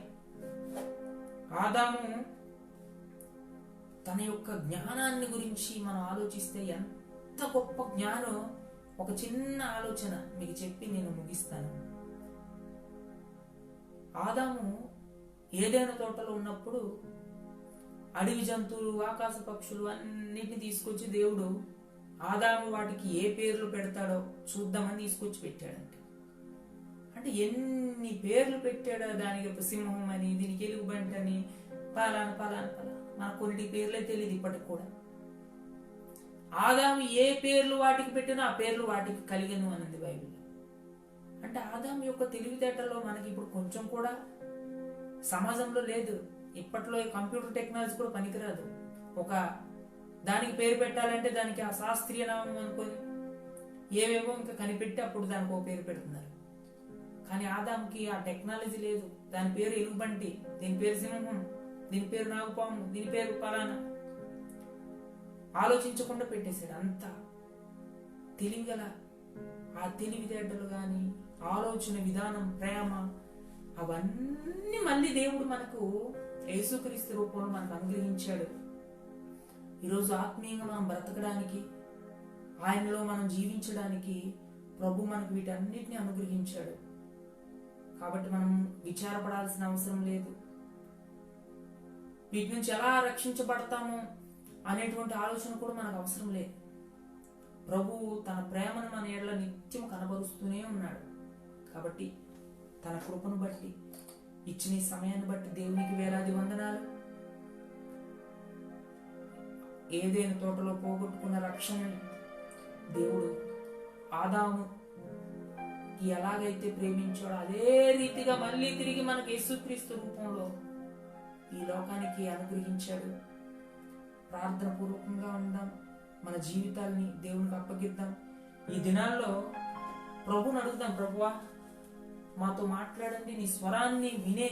[SPEAKER 1] ఆదాము తన యొక్క జ్ఞానాన్ని గురించి మనం ఆలోచిస్తే ఎంత గొప్ప జ్ఞానం. ఒక చిన్న ఆలోచన మీకు చెప్పి నేను ముగిస్తాను. ఆదాము ఏదైనా తోటలో ఉన్నప్పుడు అడవి జంతువులు, ఆకాశ పక్షులు అన్నిటిని తీసుకొచ్చి దేవుడు ఆదాము వాటికి ఏ పేర్లు పెడతాడో చూద్దామని తీసుకొచ్చి పెట్టాడంటే, అంటే ఎన్ని పేర్లు పెట్టాడో దానికి. ఒక సింహం అని, దీనికి ఎలుగుబంటి అని, పలానా పలానా పలానా, మనకు కొన్ని పేర్లే తెలియదు ఇప్పటికి కూడా. ఆదాము ఏ పేర్లు వాటికి పెట్టినా ఆ పేర్లు వాటికి కలిగను అన్నది బైబిల్. అంటే ఆదాము యొక్క తెలివితేటల్లో మనకి ఇప్పుడు కొంచెం కూడా సమాజంలో లేదు. ఇప్పట్లో కంప్యూటర్ టెక్నాలజీ కూడా పనికిరాదు. ఒక దానికి పేరు పెట్టాలంటే దానికి ఆ శాస్త్రీయ నామం అనుకొని ఏవేవో ఇంకా కనిపెట్టి అప్పుడు దానికి ఒక పేరు పెడుతున్నారు. కానీ ఆదాముకి ఆ టెక్నాలజీ లేదు. దాని పేరు ఎలుగుబంటి, దీని పేరు సింహం, దీని పేరు నాగుపాము, దీని పేరు పలానా, ఆలోచించకుండా పెట్టేశాడు. అంత తెలివిగల ఆ తెలివితేటలు గాని, ఆలోచన విధానం, ప్రేమ, అవన్నీ మళ్ళీ దేవుడు మనకు యేసుక్రీస్తు రూపంలో మనకు అనుగ్రహించాడు. ఈరోజు ఆత్మీయంగా మనం బ్రతకడానికి, ఆయనలో మనం జీవించడానికి ప్రభు మనకు వీటన్నిటిని అనుగ్రహించాడు. కాబట్టి మనం విచారపడాల్సిన అవసరం లేదు. వీటి నుంచి ఎలా రక్షించబడతాము అనేటువంటి ఆలోచన కూడా మనకు అవసరం లేదు. ప్రభువు తన ప్రేమను మన ఎడల నిత్యం కనబరుస్తూనే ఉన్నాడు. కాబట్టి తన కృపను బట్టి, ఇచ్చిన ఈ సమయాన్ని బట్టి దేవునికి వేలాది వందనాలు. ఏదైనా తోటలో పోగొట్టుకున్న రక్షణని దేవుడు ఆదాముకి ఎలాగైతే ప్రేమించాడో అదే రీతిగా మళ్ళీ తిరిగి మనకు యేసుక్రీస్తు రూపంలో ఈ లోకానికి అనుగ్రహించాడు. ప్రార్థన పూర్వకంగా ఉందాం. మన జీవితాల్ని దేవునికి అప్పగిద్దాం. ఈ దినాల్లో ప్రభుని అడుగుదాం, ప్రభువా మాతో మాట్లాడండి, నీ స్వరాన్ని వినే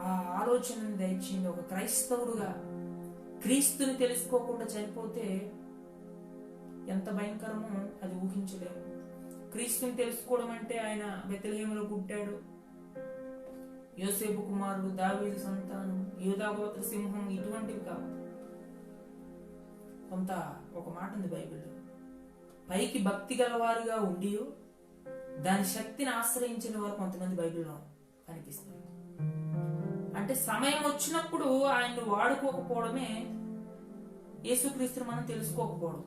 [SPEAKER 1] ఆ ఆలోచనని దయచేయండి. ఒక క్రైస్తవుడుగా క్రీస్తుని తెలుసుకోకుండా చనిపోతే ఎంత భయంకరమో అది ఊహించలేము. క్రీస్తుని తెలుసుకోవడం అంటే ఆయన బెత్లెహేములో పుట్టాడు, యోసేపు కుమారుడు, దావీదు సంతానం, యూదా గోత్ర సింహం, ఇటువంటివి కావు. కొంత ఒక మాట ఉంది బైబిల్లో, పైకి భక్తి గలవారుగా ఉండి దాని శక్తిని ఆశ్రయించిన వారు కొంతమంది బైబిల్లో కనిపిస్తారు. అంటే సమయం వచ్చినప్పుడు ఆయన్ని వాడుకోకపోవడమే యేసుక్రీస్తుని మనం తెలుసుకోకపోవడం.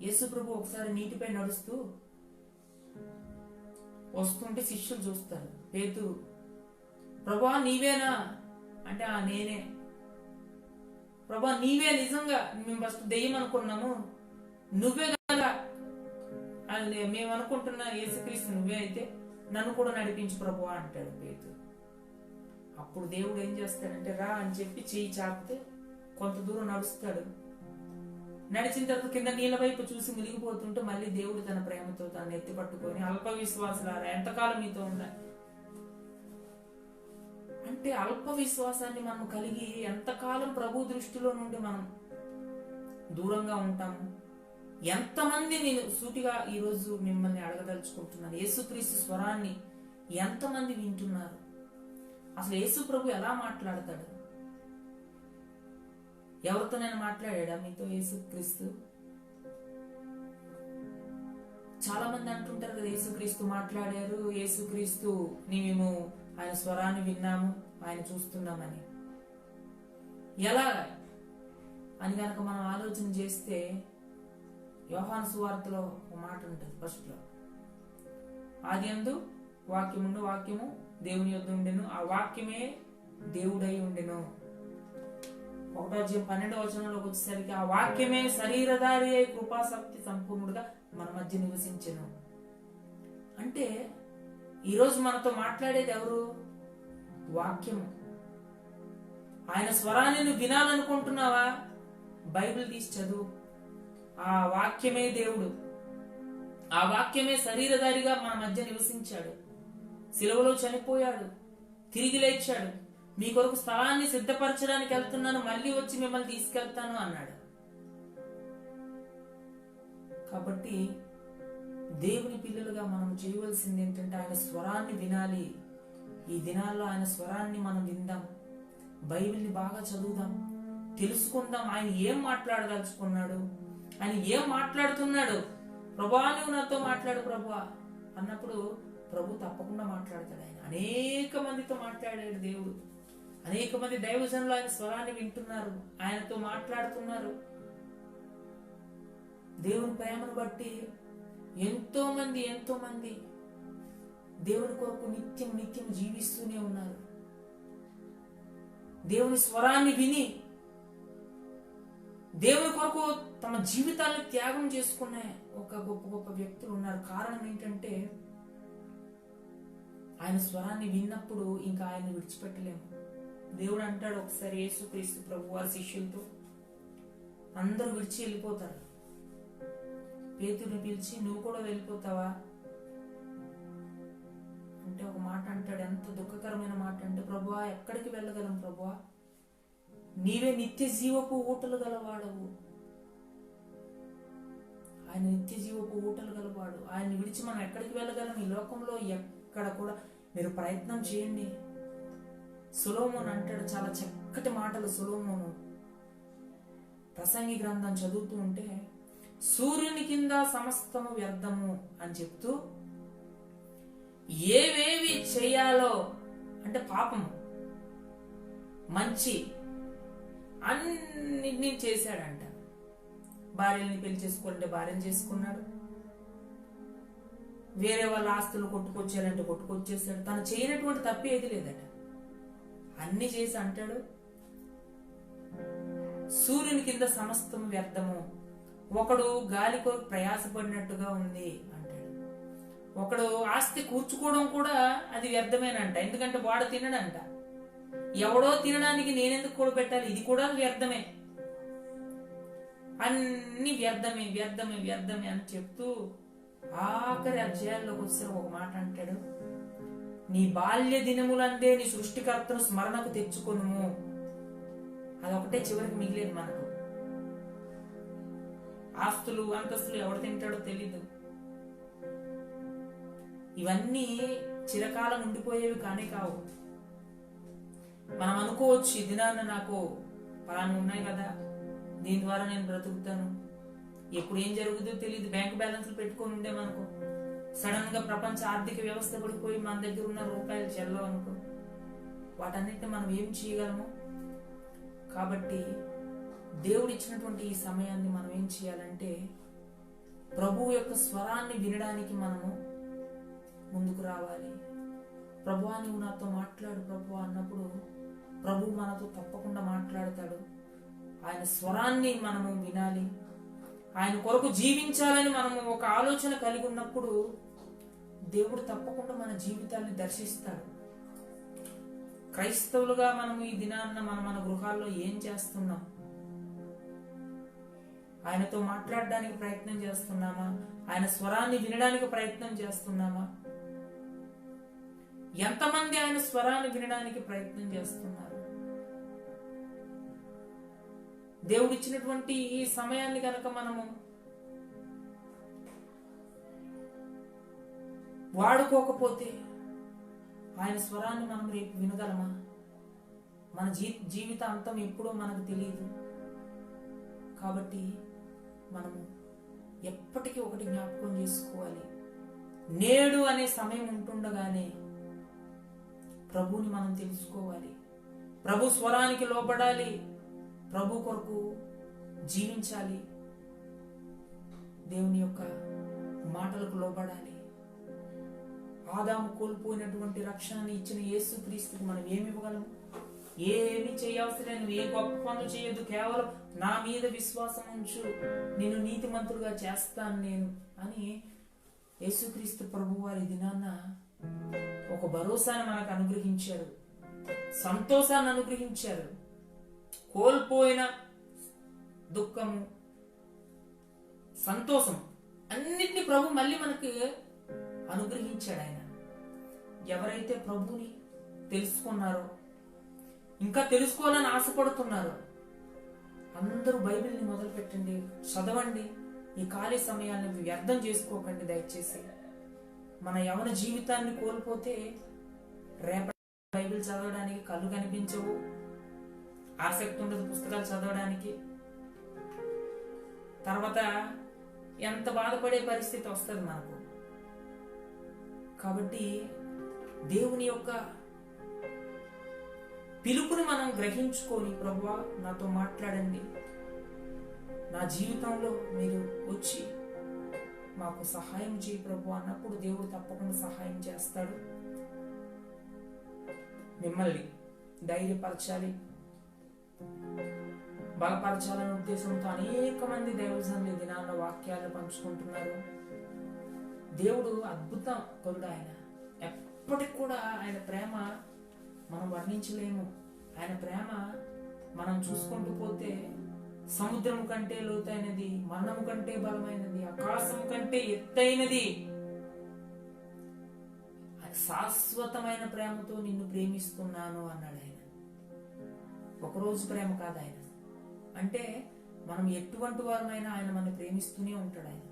[SPEAKER 1] యేసు ప్రభు ఒకసారి నీటిపై నడుస్తూ వస్తుంటే శిష్యులు చూస్తారు. పేతురు, ప్రభువా నీవేనా అంటే నేనే. ప్రభువా నీవే, నిజంగా మేము ఫస్ట్ దెయ్యం అనుకున్నాము, నువ్వే కదా అని మేము అనుకుంటున్నా, యేసుక్రీస్తు నువ్వే అయితే నన్ను కూడా నడిపించు ప్రభువా అంటాడు పేతురు. అప్పుడు దేవుడు ఏం చేస్తాడంటే రా అని చెప్పి చెయ్యి చాపితే కొంత దూరం నడుస్తాడు. నడిచిన తర్వాత కింద నీళ్ళ వైపు చూసి మునిగిపోతుంటే మళ్ళీ దేవుడు తన ప్రేమతో తను ఎత్తి పట్టుకొని, అల్ప విశ్వాసులారా ఎంతకాలం మీతో ఉండాలి అంటే, అల్ప విశ్వాసాన్ని మనం కలిగి ఎంతకాలం ప్రభు దృష్టిలో నుండి మనం దూరంగా ఉంటాము. ఎంతమంది, నేను సూటిగా ఈరోజు మిమ్మల్ని అడగదలుచుకుంటున్నాను, యేసుక్రీస్తు స్వరాన్ని ఎంతమంది వింటున్నారు? అసలు యేసు ప్రభు ఎలా మాట్లాడతాడు? ఎవరితోనైనా మాట్లాడా మీతో యేసుక్రీస్తు? చాలా మంది అంటుంటారు కదా, యేసుక్రీస్తు మాట్లాడారు, యేసుక్రీస్తు మేము ఆయన స్వరాన్ని విన్నాము, ఆయన చూస్తున్నామని. ఎలా అని కనుక మనం ఆలోచన చేస్తే, యోహాను సువార్తలో ఒక మాట ఉంటుంది ఫస్ట్ లో, ఆదియందు వాక్యముండు, వాక్యము దేవుని యొద్ద ఉండెను, ఆ వాక్యమే దేవుడై ఉండెను. 1:12 వచ్చేసరికి ఆ వాక్యమే శరీరధారి అయి కృపాసక్తి సంపూర్ణుడుగా మన మధ్య నివసించెను. అంటే ఈరోజు మనతో మాట్లాడేది ఎవరు? వాక్యము. ఆయన స్వరాన్ని నువ్వు వినాలనుకుంటున్నావా? బైబిల్ తీసి చదువు. ఆ వాక్యమే దేవుడు, ఆ వాక్యమే శరీరధారిగా మన మధ్య నివసించాడు, సిలువలో చనిపోయాడు, తిరిగి లేచాడు, మీ కొరకు స్థలాన్ని సిద్ధపరచడానికి వెళ్తున్నాను, మళ్ళీ వచ్చి మిమ్మల్ని తీసుకెళ్తాను అన్నాడు. కాబట్టి దేవుని పిల్లలుగా మనం చేయవలసింది ఏంటంటే ఆయన స్వరాన్ని వినాలి. ఈ దినాల్లో ఆయన స్వరాన్ని మనం విందాం, బైబిల్ని బాగా చదువుదాం, తెలుసుకుందాం ఆయన ఏం మాట్లాడదలుచుకున్నాడు, ఆయన ఏం మాట్లాడుతున్నాడు. ప్రభువా నువ్వు నాతో మాట్లాడు ప్రభువా అన్నప్పుడు ప్రభు తప్పకుండా మాట్లాడతాడు. ఆయన అనేక మందితో మాట్లాడాడు దేవుడు, అనేక మంది దైవజనులు ఆయన స్వరాన్ని వింటున్నారు, ఆయనతో మాట్లాడుతున్నారు. దేవుని ప్రేమను బట్టి ఎంతో మంది దేవుని కొరకు నిత్యం జీవిస్తూనే ఉన్నారు. దేవుని స్వరాన్ని విని దేవుని కొరకు తమ జీవితాలను త్యాగం చేసుకునే ఒక గొప్ప వ్యక్తులు ఉన్నారు. కారణం ఏంటంటే ఆయన స్వరాన్ని విన్నప్పుడు ఇంకా ఆయన విడిచిపెట్టలేము. దేవుడు అంటాడు ఒకసారి యేసుక్రీస్తు ప్రభు వారి శిష్యులతో, అందరూ విడిచి వెళ్ళిపోతారు, పేతురుని పిలిచి నువ్వు కూడా వెళ్ళిపోతావా అంటే ఒక మాట అంటాడు, ఎంత దుఃఖకరమైన మాట అంటే, ప్రభువా ఎక్కడికి వెళ్ళగలం ప్రభువా, నీవే నిత్య జీవపు ఊటలు గలవాడవు. ఆయన నిత్య జీవపు ఊటలు గలవాడు, ఆయన విడిచి మనం ఎక్కడికి వెళ్ళగలం? ఈ లోకంలో ఎక్కడ కూడా మీరు ప్రయత్నం చేయండి. సొలొమోను అంటాడు, చాలా చక్కటి మాటలు సొలొమోను ప్రసంగి గ్రంథం చదువుతూ ఉంటే, సూర్యుని కింద సమస్తము వ్యర్థము అని చెప్తూ ఏవేవి చేయాలో అంటే పాపము మంచి అన్నిటినీ చేశాడంట. భార్యని పెళ్లి చేసుకోవాలంటే భార్యను చేసుకున్నాడు, వేరే వాళ్ళ ఆస్తులు కొట్టుకొచ్చారంటే కొట్టుకొచ్చేసాడు, తను చేయనటువంటి తప్పు ఏది లేదట, అన్ని చేసి అంటాడు సూర్యుని కింద సమస్తం వ్యర్థము, ఒకడు గాలి కొరకు ప్రయాసపడినట్టుగా ఉంది అంటాడు. ఒకడు ఆస్తి కూర్చుకోవడం కూడా అది వ్యర్థమేనంట, ఎందుకంటే వాడు తినడంట. ఎవడో తినడానికి నేనెందుకు కూడబెట్టాలి, ఇది కూడా వ్యర్థమే, అన్ని వ్యర్థమే వ్యర్థమే వ్యర్థమే అని చెప్తూ ఆఖరి అధ్యాయంలోకి వచ్చి ఒక మాట అంటాడు, నీ బాల్య దినములందే నీ సృష్టికర్తను స్మరణకు తెచ్చుకొనుము. అదొకటే చివరికి మిగిలేదు మనకు. ఆస్తులు అంతస్తులు ఎవడు తింటాడో తెలీదు, ఇవన్నీ చిరకాలం ఉండిపోయేవి కానే కావు. మనం అనుకోవచ్చు, ఈ దినాన నాకు పలానా ఉన్నాయి కదా, దీని ద్వారా నేను బ్రతుకుతాను, ఎప్పుడు ఏం జరుగుతుందో తెలియదు, బ్యాంక్ బ్యాలెన్స్లు పెట్టుకొని ఉండే మనకు సడన్ గా ప్రపంచ ఆర్థిక వ్యవస్థ పడిపోయి మన దగ్గర ఉన్న రూపాయలు చెల్లవు అనుకో, వాటన్నిటిని మనం ఏం చేయగలము? కాబట్టి దేవుడు ఇచ్చినటువంటి ఈ సమయాన్ని మనం ఏం చేయాలంటే, ప్రభువు యొక్క స్వరాన్ని వినడానికి మనము ముందుకు రావాలి. ప్రభువా నువ్వు నాతో మాట్లాడు ప్రభువా అన్నప్పుడు ప్రభు మనతో తప్పకుండా మాట్లాడతాడు. ఆయన స్వరాన్ని మనము వినాలి, ఆయన కొరకు జీవించాలని మనము ఒక ఆలోచన కలిగి ఉన్నప్పుడు దేవుడు తప్పకుండా మన జీవితాన్ని దర్శిస్తాడు. క్రైస్తవులుగా మనము ఈ దినాన్న మన గృహాల్లో ఏం చేస్తున్నాం? ఆయనతో మాట్లాడడానికి ప్రయత్నం చేస్తున్నామా? ఆయన స్వరాన్ని వినడానికి ప్రయత్నం చేస్తున్నామా? ఎంతమంది ఆయన స్వరాన్ని వినడానికి ప్రయత్నం చేస్తున్నారు? దేవుడిచ్చినటువంటి ఈ సమయాన్ని కనుక మనము వాడుకోకపోతే ఆయన స్వరాన్ని మనం రేపు వినగలమా? మన జీవిత అంతం ఎప్పుడో మనకు తెలియదు. కాబట్టి మనము ఎప్పటికీ ఒకటి జ్ఞాపకం చేసుకోవాలి, నేడు అనే సమయం ఉంటుండగానే ప్రభువుని మనం తెలుసుకోవాలి, ప్రభు స్వరానికి లోబడాలి, ప్రభు కొరకు జీవించాలి, దేవుని యొక్క మాటలకు లోబడాలి. ఆదాము కోల్పోయినటువంటి రక్షణని ఇచ్చిన యేసుక్రీస్తుకు మనం ఏమి ఇవ్వగలము? ఏమి చేయవసరం, ఏ గొప్ప పనులు చేయొద్దు, కేవలం నా మీద విశ్వాసం ఉంచు, నేను నీతిమంతుడుగా చేస్తాను నేను అని యేసుక్రీస్తు ప్రభు వారి దినాన్న ఒక భరోసాను మనకు అనుగ్రహించారు, సంతోషాన్ని అనుగ్రహించారు. కోల్పోయిన దుఃఖము, సంతోషం అన్నిటినీ ప్రభు మళ్ళీ మనకి అనుగ్రహించాడు. ఆయన ఎవరైతే ప్రభుని తెలుసుకున్నారో, ఇంకా తెలుసుకోవాలని ఆశపడుతున్నారో అందరూ బైబిల్ని మొదలు పెట్టండి, చదవండి. ఈ ఖాళీ సమయాన్ని వ్యర్థం చేసుకోకండి దయచేసి. మన యవన జీవితాన్ని కోల్పోతే రేపటి బైబిల్ చదవడానికి కళ్ళు కనిపించవు, ఆసక్తి ఉండదు పుస్తకాలు చదవడానికి, తర్వాత ఎంత బాధపడే పరిస్థితి వస్తుంది మనకు. కాబట్టి దేవుని యొక్క పిలుపుని మనం గ్రహించుకొని, ప్రభువా నాతో మాట్లాడండి, నా జీవితంలో మీరు వచ్చి మాకు సహాయం చేయి ప్రభు అన్నప్పుడు దేవుడు తప్పకుండా సహాయం చేస్తాడు. మిమ్మల్ని ధైర్యపరచాలి, బలపరచాలనే ఉద్దేశంతో అనేక మంది దైవజనులు దినాన్న వాక్యాలు పంచుకుంటున్నారు. దేవుడు అద్భుతకరుడు, ఆయన ఎప్పటికి కూడా ఆయన ప్రేమ మనం వర్ణించలేము. ఆయన ప్రేమ మనం చూసుకుంటూ పోతే సముద్రము కంటే లోతైనది, మరణము కంటే బలమైనది, ఆకాశం కంటే ఎత్తైనది. శాశ్వతమైన ప్రేమతో నిన్ను ప్రేమిస్తున్నాను అన్నాడు ఆయన. ఒకరోజు ప్రేమ కాదు ఆయన అంటే, మనం ఎటువంటి వారమైనా ఆయన మనం ప్రేమిస్తూనే ఉంటాడు ఆయన.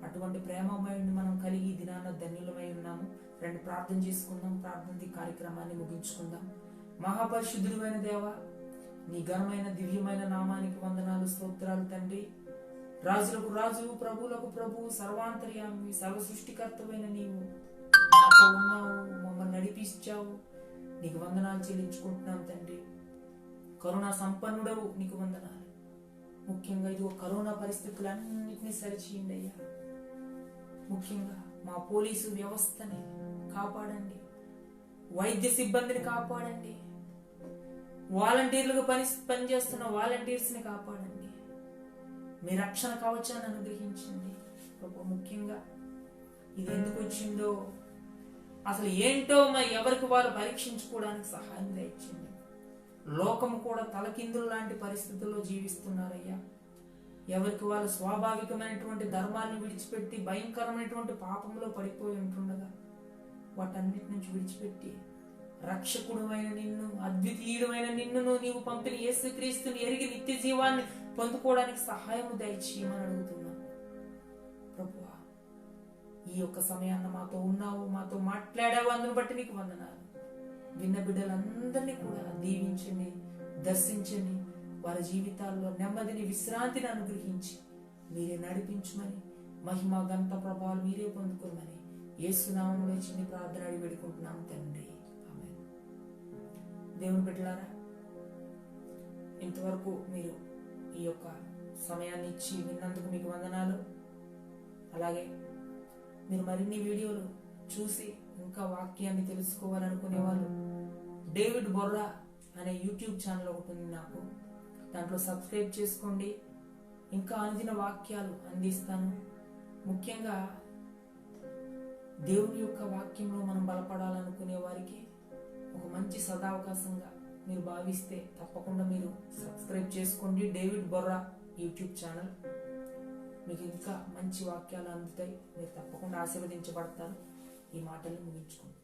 [SPEAKER 1] అటువంటి ప్రేమమయుడిని మనం కలిగి దినాన ధన్యులమై ఉన్నాము. రెండు ప్రార్థన చేసుకుందాం, ప్రార్థన కార్యక్రమాన్ని ముగించుకుందాం. మహాపరిశుద్ధుడైన దేవ, నీ ఘనమైన దివ్యమైన నామానికి వందనాలు, స్తోత్రాలు తండ్రి. రాజులకు రాజు, ప్రభువులకు ప్రభు, సర్వాంతర్యామి, సర్వ సృష్టికర్తమైన నీవు నాతో ఉన్నావు, మమ్మల్ని నడిపించావు, నీకు వందనాలు చెల్లించుకుంటున్నాం తండ్రి. కరుణా సంపన్నుడవు, నీకు వందనాలు. ముఖ్యంగా ఇది కరోనా పరిస్థితులన్నింటినీ సరిచేయండి అయ్యా. ముఖ్యంగా మా పోలీసు వ్యవస్థని కాపాడండి, వైద్య సిబ్బందిని కాపాడండి, వాలంటీర్లుగా పనిచేస్తున్న వాలంటీర్స్ ని కాపాడండి. మీ రక్షణ కవచాన్ని అనుగ్రహించండి. ముఖ్యంగా ఇది ఎందుకు వచ్చిందో అసలు ఏంటో మరి ఎవరికి వారు పరీక్షించుకోవడానికి సహాయం దయచేయండి. లోకము కూడా తలకిందులు లాంటి పరిస్థితుల్లో జీవిస్తున్నారయ్యా. ఎవరికి వాళ్ళు స్వాభావికమైనటువంటి ధర్మాన్ని విడిచిపెట్టి భయంకరమైనటువంటి పాపంలో పడిపోయి ఉంటుండగా వాటన్నిటి నుంచి విడిచిపెట్టి రక్షకుడమైన నిన్ను, అద్వితీయుడమైన నిన్నును నీవు పంపిన యేసుక్రీస్తుని ఎరిగి నిత్య జీవాన్ని పొందుకోవడానికి సహాయము దయచేయమని అడుగుతున్నాను. ప్రభువా, ఈ యొక్క సమయాన్న మాతో ఉన్నావు, మాతో మాట్లాడావు, అందును బట్టి నీకు వందనాలు. విన్న బిడ్డలందరినీ కూడా దీవించండి, దర్శించండి. వారి జీవితాల్లో నెమ్మదిని, విశ్రాంతిని అనుగ్రహించి మీరే నడిపించమని, మహిమ ఘనత ప్రభావాలు మీరే పొందుకోమని యేసు నామములో చిన్ని ప్రార్థన అడిగి వేడుకుంటున్నాం తండ్రి. ఆమేన్. దేవుని బిడ్డలారా, ఇంతవరకు మీరు ఈ యొక్క సమయాన్ని ఇచ్చి విన్నందుకు మీకు వందనాలు. అలాగే మీరు మరిన్ని వీడియోలు చూసి ఇంకా వాక్యాన్ని తెలుసుకోవాలనుకునే వాళ్ళు డేవిడ్ బొర్రా అనే యూట్యూబ్ ఛానల్ ఒకటి ఉంది నాకు. దాంట్లో సబ్స్క్రైబ్ చేసుకోండి. ఇంకా అనుదిన వాక్యాలు అందిస్తాను. ముఖ్యంగా దేవుని యొక్క వాక్యంలో మనం బలపడాలనుకునే వారికి ఒక మంచి సదావకాశంగా మీరు భావిస్తే తప్పకుండా మీరు సబ్స్క్రైబ్ చేసుకోండి. David Borra YouTube channel. మీకు ఇంకా మంచి వాక్యాలు అందుతాయి. మీరు తప్పకుండా ఆశీర్వదించబడతారు. ఈ మాటలు ముగించుకుంటాను.